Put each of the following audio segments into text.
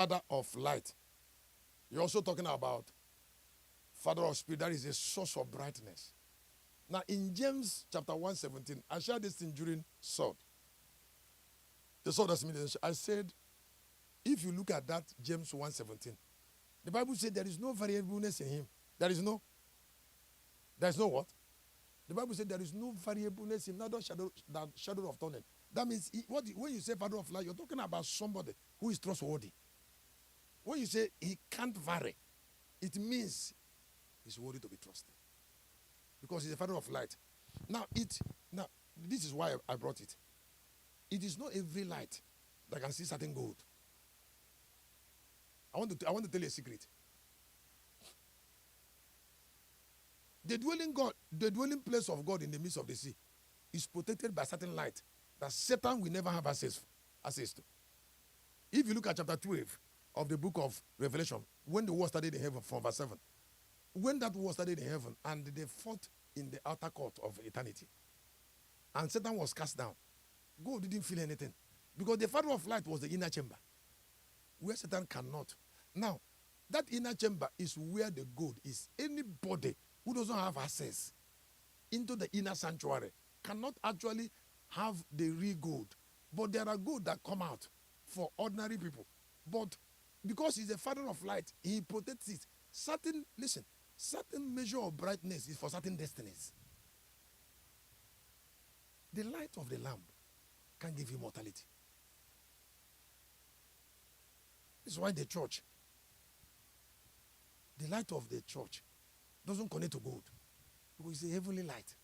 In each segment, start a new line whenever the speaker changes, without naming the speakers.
Father of light. You're also talking about Father of spirit. That is a source of brightness. Now, in James chapter 1:17, I shared this thing during sword. The sword that's ministration. I said, if you look at that James 1:17, the Bible said there is no variableness in him. There is no what? The Bible said there is no variableness in neither shadow of turning. That means when you say Father of light, you're talking about somebody who is trustworthy. When you say he can't vary, it means he's worthy to be trusted. Because he's a Father of light. Now this is why I brought it. It is not every light that can see certain gold. I want to tell you a secret. The dwelling place of God in the midst of the sea is protected by certain light that Satan will never have access to. If you look at chapter 12 of the book of Revelation, when the war started in heaven, from verse 7, when that war started in heaven and they fought in the outer court of eternity, and Satan was cast down, God didn't feel anything, because the Father of light was the inner chamber where Satan cannot. Now, that inner chamber is where the gold is. Anybody who doesn't have access into the inner sanctuary cannot actually have the real gold. But there are gold that come out for ordinary people. But because he's a Father of light, he protects it. Certain measure of brightness is for certain destinies. The light of the lamp can give you immortality. This is why the church, the light of the church, doesn't connect to gold, because it's a heavenly light.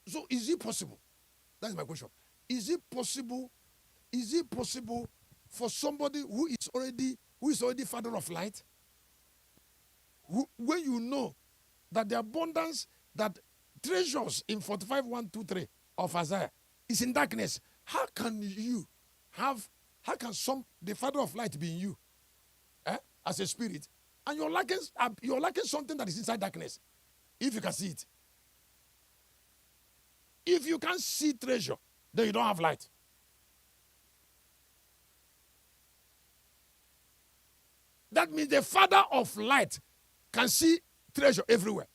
So is it possible? That's my question. Is it possible for somebody who is already Father of light, when you know that the abundance, that treasures in 45:1-2-3 of Isaiah is in darkness, how can the Father of light be in you, as a spirit, and you're lacking something that is inside darkness? If you can see it, if you can't see treasure, then you don't have light. That means the Father of light can see treasure everywhere.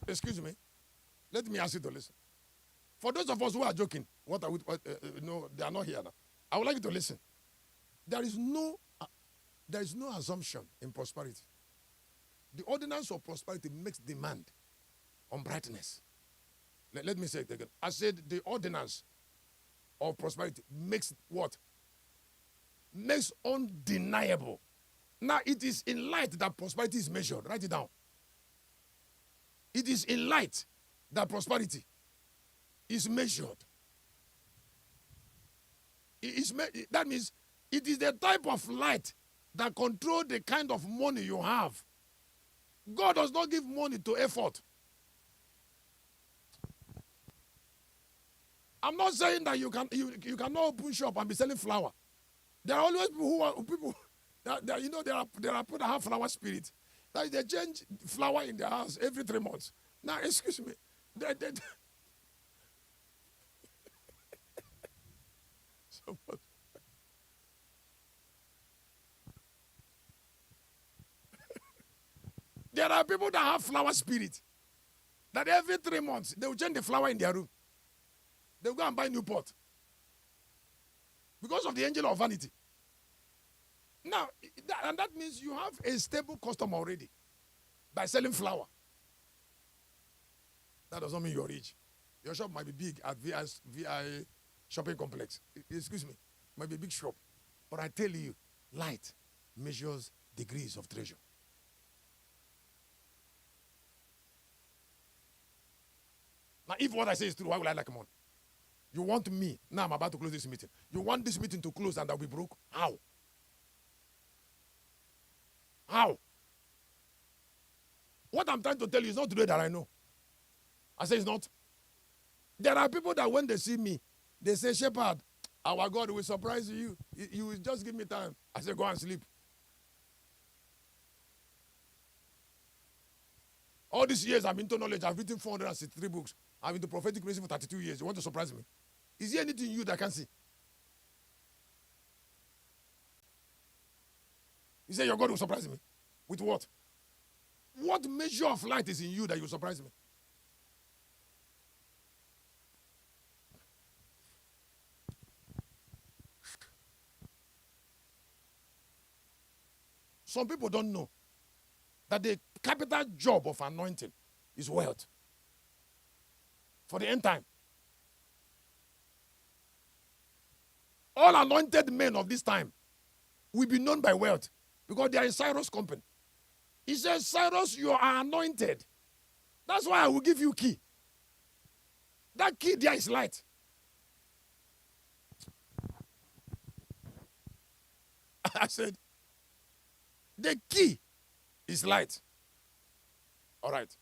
Excuse me. Let me ask you to listen. For those of us who are joking, they are not here now. I would like you to listen. There is no assumption in prosperity. The ordinance of prosperity makes demand on brightness. Let me say it again. I said the ordinance of prosperity makes what? Makes undeniable. Now, it is in light that prosperity is measured. Write it down. It is in light that prosperity is measured. That means it is the type of light that controls the kind of money you have. God does not give money to effort. I'm not saying that you cannot open shop and be selling flour. There are always people that there are people that have flower spirit. That they change flour in their house every 3 months. Now, excuse me. There are people that have flower spirit. That every 3 months, they will change the flower in their room. They will go and buy new pot. Because of the angel of vanity. Now, that means you have a stable customer already by selling flour. That does not mean you're rich. Your shop might be big at VI shopping complex. Excuse me. Might be a big shop. But I tell you, light measures degrees of treasure. Now, if what I say is true, why would I like money? You want me, now I'm about to close this meeting. You want this meeting to close and I'll be broke? How? How? What I'm trying to tell you is not today that I know. I say it's not. There are people that when they see me, they say, Shepherd, our God will surprise you. You will just give me time. I say, go and sleep. All these years I'm into knowledge. I've written 463 books. I'm into prophetic ministry for 32 years. You want to surprise me? Is there anything in you that I can see? You say your God will surprise me. With what? What measure of light is in you that you surprise me? Some people don't know that the capital job of anointing is wealth. For the end time. All anointed men of this time will be known by wealth because they are in CYRUS company. He says, CYRUS, you are anointed. That's why I will give you key. That key there is light. I said, the key is light. All right.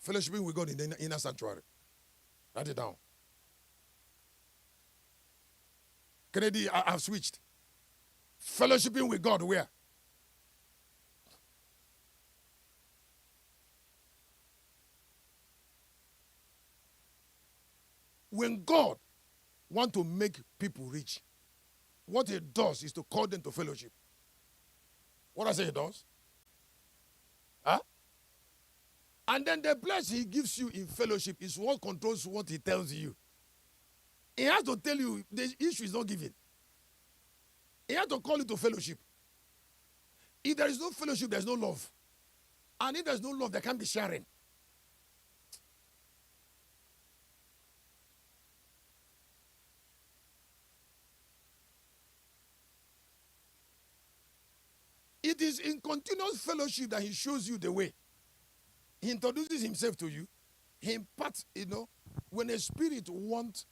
Fellowshipping with God in the inner sanctuary. Write it down. Kennedy, I've switched. Fellowshipping with God where? When God wants to make people rich, what he does is to call them to fellowship. What I say he does? Huh? And then the blessing he gives you in fellowship is what controls what he tells you. He has to tell you the issue is not given. He has to call you to fellowship. If there is no fellowship, there is no love. And if there is no love, there can't be sharing. It is in continuous fellowship that he shows you the way. He introduces himself to you. He imparts, when a spirit wants